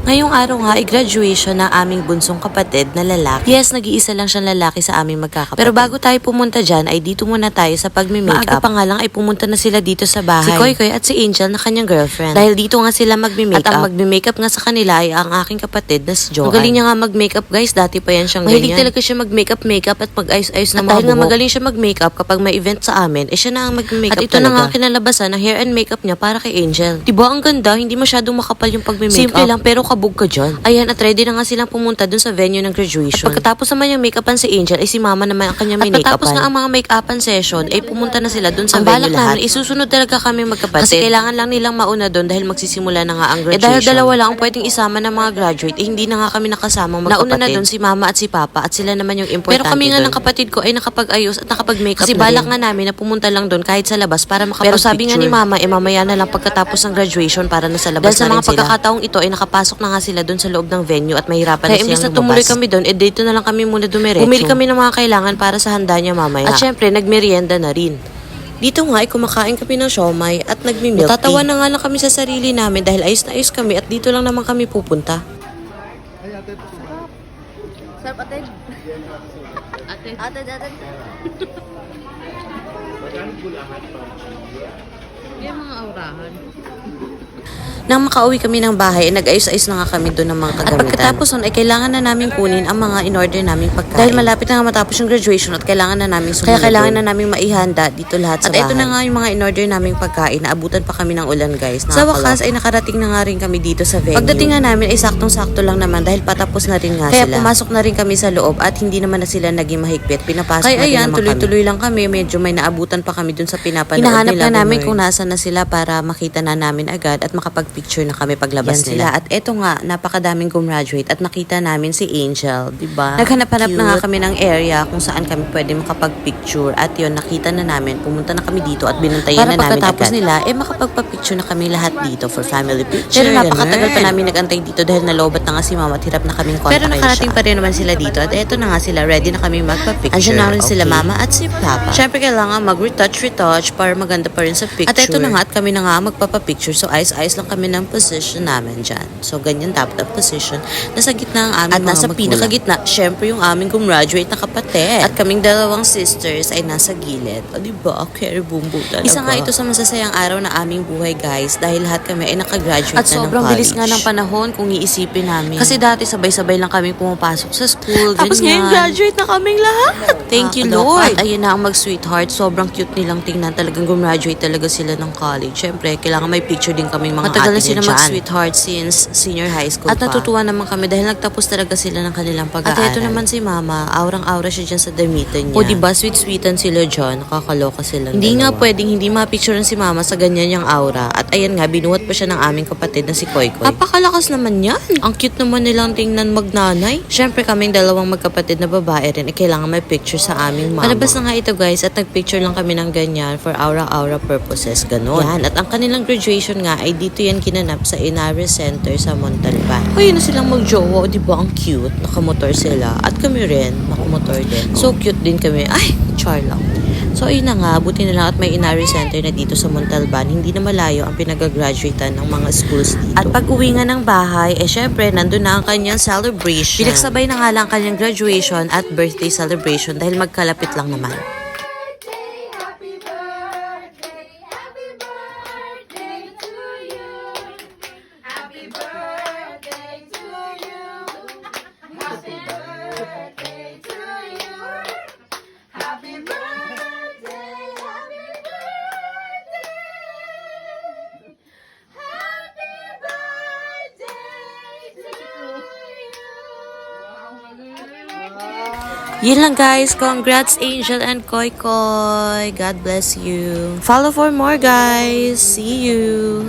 Ngayong araw nga, graduation ng aming bunsong kapatid na lalaki. Yes, nag-iisa lang siyang lalaki sa aming magkakapatid. Pero bago tayo pumunta dyan, ay dito muna tayo sa pagmi-makeup. Maaga pa nga lang ay pumunta na sila dito sa bahay. Si Koykoy at si Angel na kanyang girlfriend. Dahil dito nga sila magmi-makeup. At ang magmi-makeup nga sa kanila ay ang aking kapatid na si Joanne. Magaling niya nga mag-makeup guys, dati pa yan siyang mahilig talaga siya mag-makeup at mag-ayos-ayos na mga buhok. Dahil nga magaling siya mag-makeup kapag may event sa amin, siya na ang mag-makeup. At ito na nga kinalabasan ng hair and makeup niya para kay Angel. Diba ang ganda, hindi masyadong makapal yung pagmi-makeup. Simple lang pero kabog ka dyan. Ayan, at ready na nga silang pumunta dun sa venue ng graduation. At pagkatapos naman yung make-upan si Angel, ay si Mama naman ang kanyang make-upan. At pagkatapos nga ang mga make-upan session, ay pumunta na sila dun sa venue lahat. Namin, isusunod talaga kami magkapatid. Kasi kailangan lang nilang mauna dun dahil magsisimula na nga ang graduation. Dahil dalawa lang ang pwedeng isama ng mga graduate, hindi na nga kami nakasamang magkapatid. Nauna na dun si Mama at si Papa at sila naman yung importante. Pero kami nga ng kapatid ko ay nakapag-ayos at nakapag-makeup. Kasi balak nga namin na pumunta lang dun kahit sa labas para makapag-picture. Pero sabi nga ni Mama, mamaya na lang pagkatapos ng graduation para na sa labas dahil sa mga pagkakataong ito ay nakapasok na nga sila dun sa loob ng venue at mahirapan na silang lumabas. Tumuloy kami doon, dito na lang kami muna dumiretso. Bumili kami ng mga kailangan para sa handa niya mamaya. At syempre, nagmerienda na rin. Dito nga ay kumakain kami ng siomay at nagmi-milk tea. Natatawa na nga lang kami sa sarili namin dahil ayos na ayos kami at dito lang naman kami pupunta. Sarap atin. Atin. Yung mga aurahan. Nang makauwi kami ng bahay, nag-ayos-ayos na nga kami doon ng mga kagamitan. At pagkatapos nun, ay kailangan na namin kunin ang mga in-order naming pagkain. Dahil malapit na nga matapos yung graduation at kailangan na namin sumunod. Kaya kailangan na namin maihanda dito lahat sa bahay. At ito na nga yung mga in-order naming pagkain. Naabutan pa kami ng ulan guys. Sa wakas ay nakarating na nga rin kami dito sa venue. Pagdating nga namin ay saktong-sakto lang naman dahil patapos na rin nga sila. Kaya pumasok na rin kami sa loob at hindi naman na sila naging mahigpit. Pinapasok na rin naman tuloy-tuloy lang kami. Medyo may naabutan pa kami dun sa pinapanood nila. Hinahanap na namin kung nasa na sila para makita na namin agad at makapag-picture na kami paglabas nila. At eto nga, napakadaming gumraduate at nakita namin si Angel, diba? Naghanap-hanap na nga kami ng area kung saan kami pwede makapag-picture at yun, nakita na namin, pumunta na kami dito at binantayan na namin pagkatapos nila, makapagpa-picture na kami lahat dito for family picture. Pero napakatagal pa namin nagantay dito dahil nalobat na nga si Mama at hirap na kaming contact. Pero nakarating pa rin naman sila dito at eto na nga sila, ready na kami magpa-picture. Andiyan na rin sila Mama at si Papa. Siyempre kailangan mag-retouch para maganda pa rin sa picture. At eto na nga at kami na nga magpapa-picture, so ayos-ayos lang kami ng position namin dyan. So, ganyan dapat ang position. Nasa gitna ang aming at mga nasa pinakagitna, syempre yung aming gumraduate na kapatid. At kaming dalawang sisters ay nasa gilid. O, diba? Carry bumbo talaga. Isa nga ito sa masasayang araw na aming buhay, guys. Dahil lahat kami ay nakagraduate na ng college. At sobrang bilis nga ng panahon kung iisipin namin. Kasi dati sabay-sabay lang kami pumapasok sa school. Tapos ngayon, graduate na kaming lahat. Thank you, Lord. At ayun na ang mag-sweetheart. Sobrang cute nilang tingnan. Talagang gumraduate talaga sila ng college. Syempre, kailangan may picture din kaming mga matagal na sila mag-sweetheart since senior high school at natutuwa naman kami dahil nagtapos talaga sila ng kanilang pag-aaral. At ito naman si Mama, aurang-aura siya dyan sa damitan niya. O diba, sweet-sweetan sila dyan, nakakaloka sila. Hindi nga pwedeng hindi mapicturean si Mama sa ganyan yung aura. At ayan nga, binuhat pa siya ng aming kapatid na si Koykoy. Napakalakas naman yan. Ang cute naman nilang tingnan magnanay. Syempre kaming dalawang magkapatid na babae rin, kailangan may picture sa aming Mama. Palabas na nga ito guys at nagpicture lang kami ng ganyan for aura-aura purposes, ganun. Yan, at ang kanilang graduation nga ay dito yan kinanap sa Inaris Center sa Montalban. Ayun na silang magjowa, di ba ang cute? Nakamotor sila. At kami rin, nakamotor din. So cute din kami. Ay, char lang. So ayun na nga, buti na lang at may Inari Center na dito sa Montalban. Hindi na malayo ang pinag-graduatean ng mga schools dito. At pag uwi nga ng bahay, syempre, nandun na ang kanyang celebration. Pinagsabay na nga lang kanyang graduation at birthday celebration dahil magkalapit lang naman. Yun lang guys, congrats Angel and Koykoy. God bless you. Follow for more guys. See you.